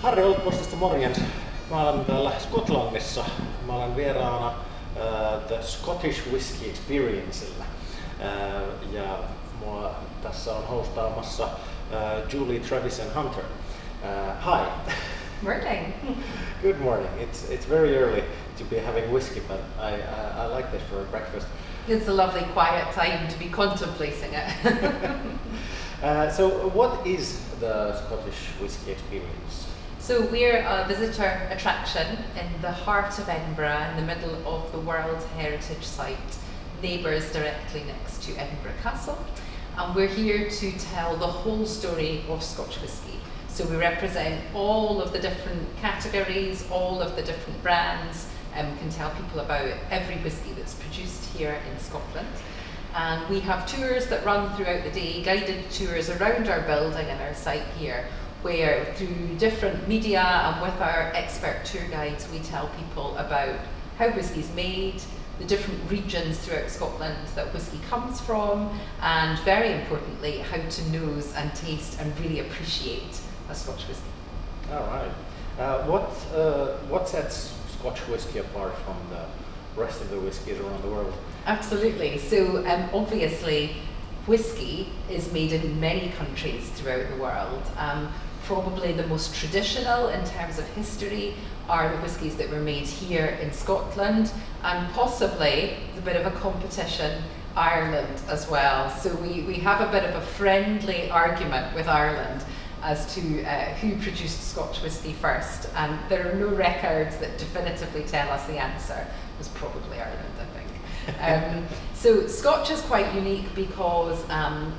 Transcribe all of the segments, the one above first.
Harri Olutpostista, morjens. Mä olen täällä Skotlannissa. Mä olen vieraana The Scottish Whisky Experiencella. Ja mua tässä on hostaamassa Julie, Travis and Hunter. Hi. Morning. Good morning. It's very early to be having whiskey, but I like this for a breakfast. It's a lovely quiet time to be contemplating it. So what is the Scottish Whisky Experience? So we're a visitor attraction in the heart of Edinburgh, in the middle of the World Heritage Site, neighbours directly next to Edinburgh Castle. And we're here to tell the whole story of Scotch whisky. So we represent all of the different categories, all of the different brands, and can tell people about every whisky that's produced here in Scotland. And we have tours that run throughout the day, guided tours around our building and our site here, where through different media and with our expert tour guides, we tell people about how whisky is made, the different regions throughout Scotland that whisky comes from, and very importantly, how to nose and taste and really appreciate a Scotch whisky. All right. What sets Scotch whisky apart from the rest of the whiskies around the world? Absolutely. So obviously, whisky is made in many countries throughout the world. Probably the most traditional in terms of history are the whiskies that were made here in Scotland, and possibly, a bit of a competition, Ireland as well. So we have a bit of a friendly argument with Ireland as to who produced Scotch whisky first, and there are no records that definitively tell us the answer. It was probably Ireland, I think. So Scotch is quite unique because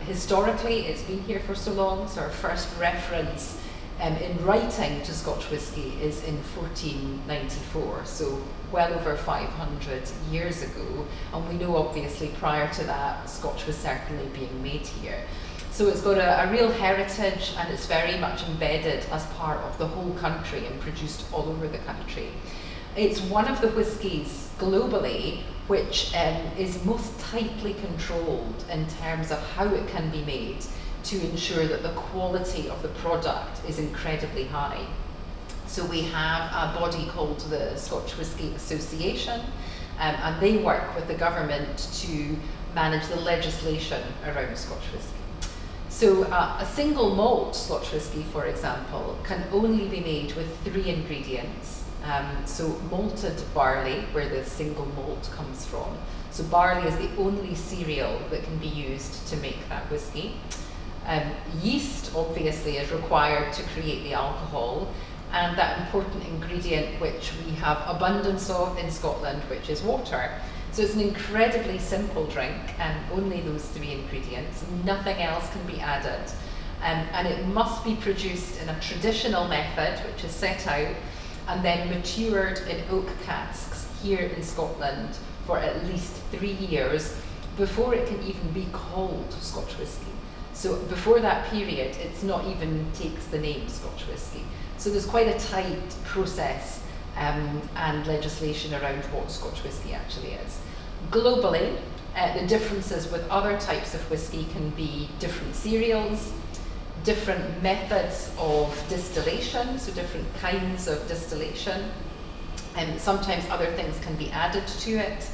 historically it's been here for so long, so our first reference in writing to Scotch whisky is in 1494, so well over 500 years ago, and we know obviously prior to that Scotch was certainly being made here. So it's got a real heritage, and it's very much embedded as part of the whole country and produced all over the country. It's one of the whiskies globally which is most tightly controlled in terms of how it can be made to ensure that the quality of the product is incredibly high. So we have a body called the Scotch Whisky Association, and they work with the government to manage the legislation around Scotch whisky. So a single malt Scotch whisky, for example, can only be made with 3 ingredients. So malted barley, where the single malt comes from. So barley is the only cereal that can be used to make that whisky. Yeast obviously is required to create the alcohol, and that important ingredient which we have abundance of in Scotland, which is water. So it's an incredibly simple drink, and only those 3 ingredients, nothing else can be added. And it must be produced in a traditional method, which is set out, and then matured in oak casks here in Scotland for at least 3 years before it can even be called Scotch whisky. So before that period, it's not even takes the name Scotch whisky. So there's quite a tight process and legislation around what Scotch whisky actually is. Globally, the differences with other types of whisky can be different cereals, different methods of distillation, so different kinds of distillation, and sometimes other things can be added to it.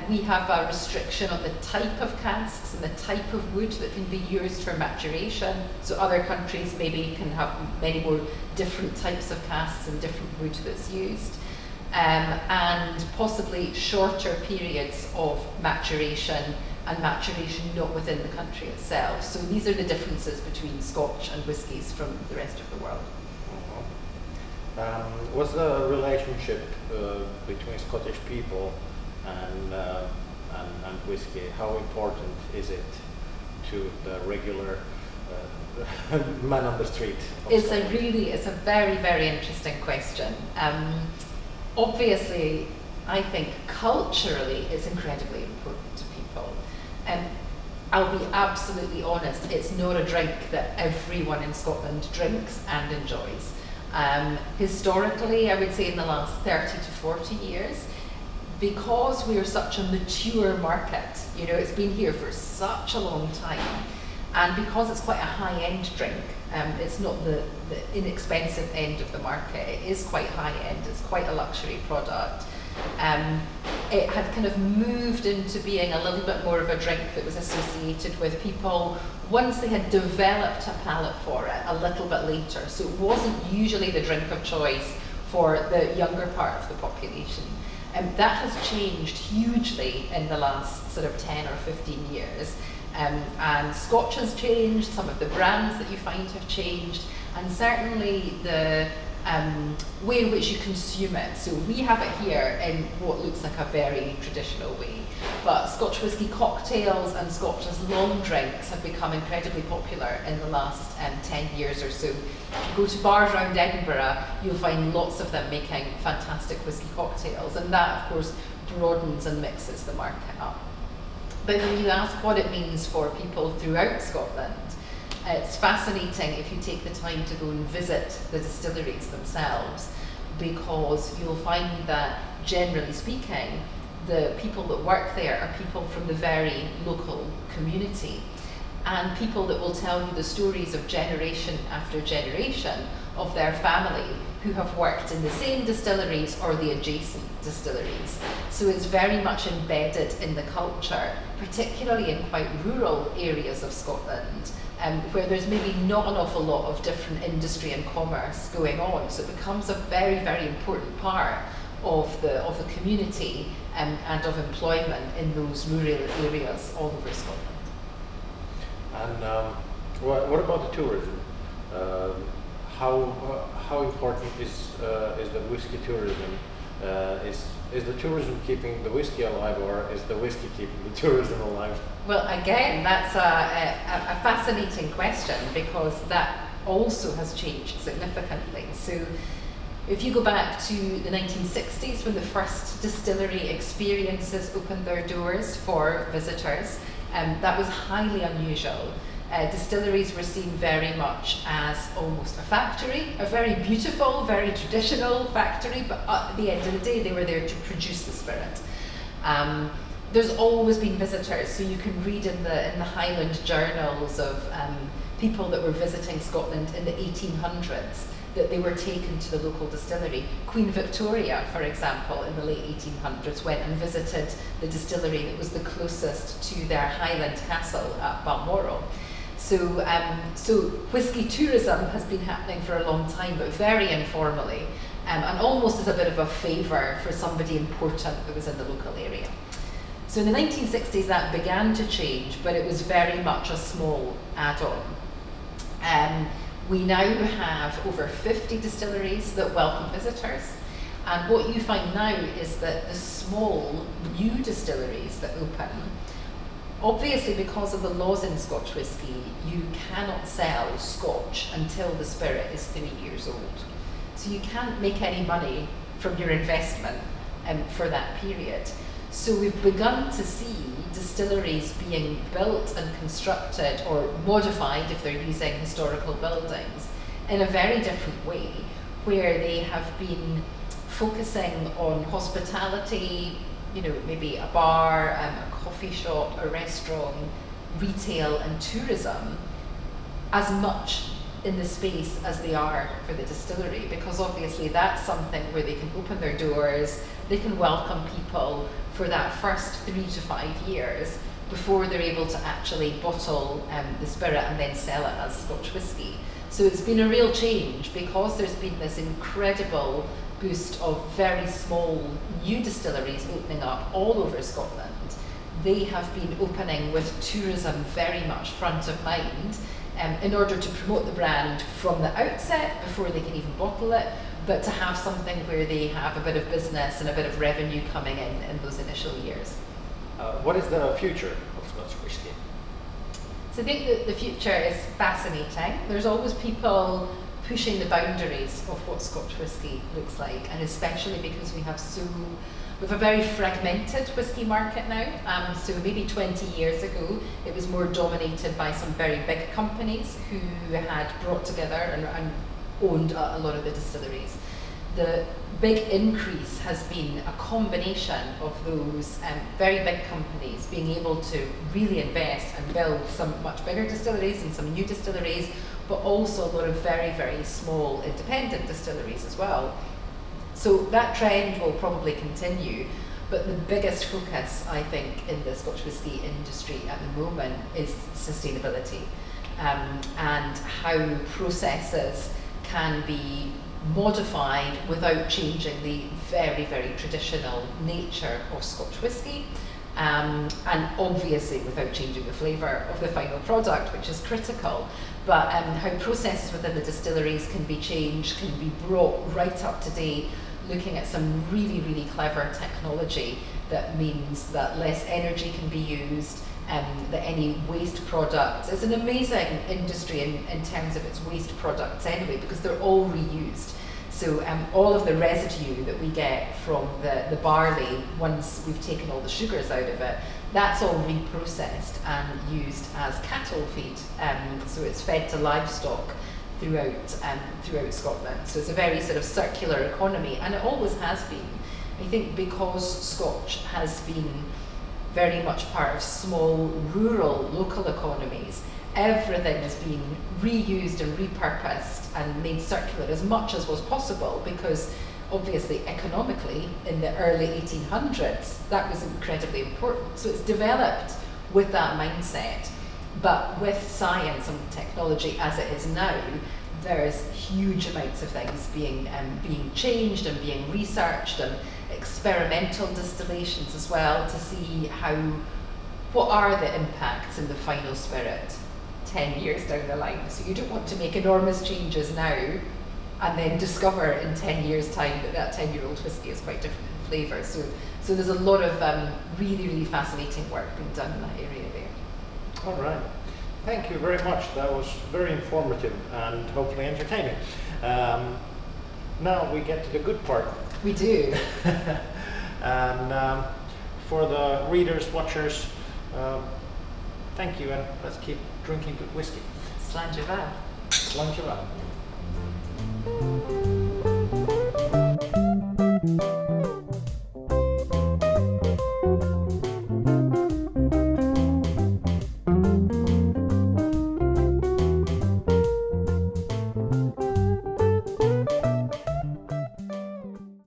We have a restriction on the type of casks and the type of wood that can be used for maturation, so other countries maybe can have many more different types of casks and different wood that's used, and possibly shorter periods of maturation, and maturation not within the country itself. So these are the differences between Scotch and whiskies from the rest of the world. What's the relationship between Scottish people and whiskey? How important is it to the regular man on the street? It's a very, very interesting question. Obviously, I think culturally it's incredibly important to people. I'll be absolutely honest, it's not a drink that everyone in Scotland drinks and enjoys. Historically, I would say in the last 30 to 40 years, because we're such a mature market, it's been here for such a long time, And because it's quite a high-end drink, it's not the inexpensive end of the market, it is quite high-end, it's quite a luxury product. It had kind of moved into being a little bit more of a drink that was associated with people once they had developed a palate for it a little bit later. So it wasn't usually the drink of choice for the younger part of the population. That has changed hugely in the last sort of 10 or 15 years. And Scotch has changed, some of the brands that you find have changed, and certainly the way in which you consume it. So we have it here in what looks like a very traditional way, but Scotch whisky cocktails and Scotch as long drinks have become incredibly popular in the last 10 years or so. If you go to bars around Edinburgh, you'll find lots of them making fantastic whisky cocktails, and that of course broadens and mixes the market up. But when you ask what it means for people throughout Scotland, it's fascinating if you take the time to go and visit the distilleries themselves, because you'll find that, generally speaking, the people that work there are people from the very local community, and people that will tell you the stories of generation after generation of their family who have worked in the same distilleries or the adjacent distilleries. So it's very much embedded in the culture, particularly in quite rural areas of Scotland, where there's maybe not an awful lot of different industry and commerce going on. So it becomes a very, very important part of the community and of employment in those rural areas all over Scotland. And what about the tourism? How important is the whiskey tourism? Is the tourism keeping the whiskey alive, or is the whiskey keeping the tourism alive? Well, again, that's a fascinating question, because that also has changed significantly. So if you go back to the 1960s, when the first distillery experiences opened their doors for visitors, that was highly unusual. Distilleries were seen very much as almost a factory, a very beautiful, very traditional factory, but at the end of the day they were there to produce the spirit. There's always been visitors, so you can read in the Highland journals of people that were visiting Scotland in the 1800s, that they were taken to the local distillery. Queen Victoria, for example, in the late 1800s went and visited the distillery that was the closest to their Highland castle at Balmoral. So whisky tourism has been happening for a long time, but very informally, and almost as a bit of a favour for somebody important that was in the local area. So in the 1960s that began to change, but it was very much a small add-on. We now have over 50 distilleries that welcome visitors, and what you find now is that the small new distilleries that open, obviously because of the laws in Scotch whisky, you cannot sell Scotch until the spirit is 3 years old. So you can't make any money from your investment for that period. So we've begun to see distilleries being built and constructed, or modified if they're using historical buildings, in a very different way, where they have been focusing on hospitality, maybe a bar, a coffee shop, a restaurant, retail and tourism, as much in the space as they are for the distillery, because obviously that's something where they can open their doors, they can welcome people for that first 3 to 5 years before they're able to actually bottle the spirit and then sell it as Scotch whisky. So it's been a real change, because there's been this incredible boost of very small new distilleries opening up all over Scotland. They have been opening with tourism very much front of mind, in order to promote the brand from the outset before they can even bottle it, but to have something where they have a bit of business and a bit of revenue coming in those initial years. What is the future of Scotch whisky? So I think that the future is fascinating. There's always people pushing the boundaries of what Scotch whisky looks like, and especially because we have a very fragmented whisky market now. So maybe 20 years ago, it was more dominated by some very big companies who had brought together and owned a lot of the distilleries. the big increase has been a combination of those very big companies being able to really invest and build some much bigger distilleries and some new distilleries, but also a lot of very, very small independent distilleries as well. So that trend will probably continue, but the biggest focus, I think, in the Scotch whisky industry at the moment is sustainability, and how processes can be modified without changing the very, very traditional nature of Scotch whisky, and obviously without changing the flavour of the final product, which is critical. But how processes within the distilleries can be changed, can be brought right up to date, looking at some really, really clever technology that means that less energy can be used, that any waste products, it's an amazing industry in terms of its waste products anyway, because they're all reused. So all of the residue that we get from the barley, once we've taken all the sugars out of it, that's all reprocessed and used as cattle feed. So it's fed to livestock throughout Scotland. So it's a very sort of circular economy, and it always has been. I think because Scotch has been very much part of small, rural, local economies, everything has been reused and repurposed and made circular as much as was possible, because obviously economically in the early 1800s that was incredibly important. So it's developed with that mindset, but with science and technology as it is now, there's huge amounts of things being changed and being researched, and experimental distillations as well, to see what are the impacts in the final spirit 10 years down the line. So you don't want to make enormous changes now and then discover in 10 years time that 10-year-old whisky is quite different in flavour. So there's a lot of really, really fascinating work being done in that area there. All right. Thank you very much. That was very informative and hopefully entertaining. Now we get to the good part. We do. And for the readers, watchers, thank you, and let's keep drinking good whiskey. Slán. Slán.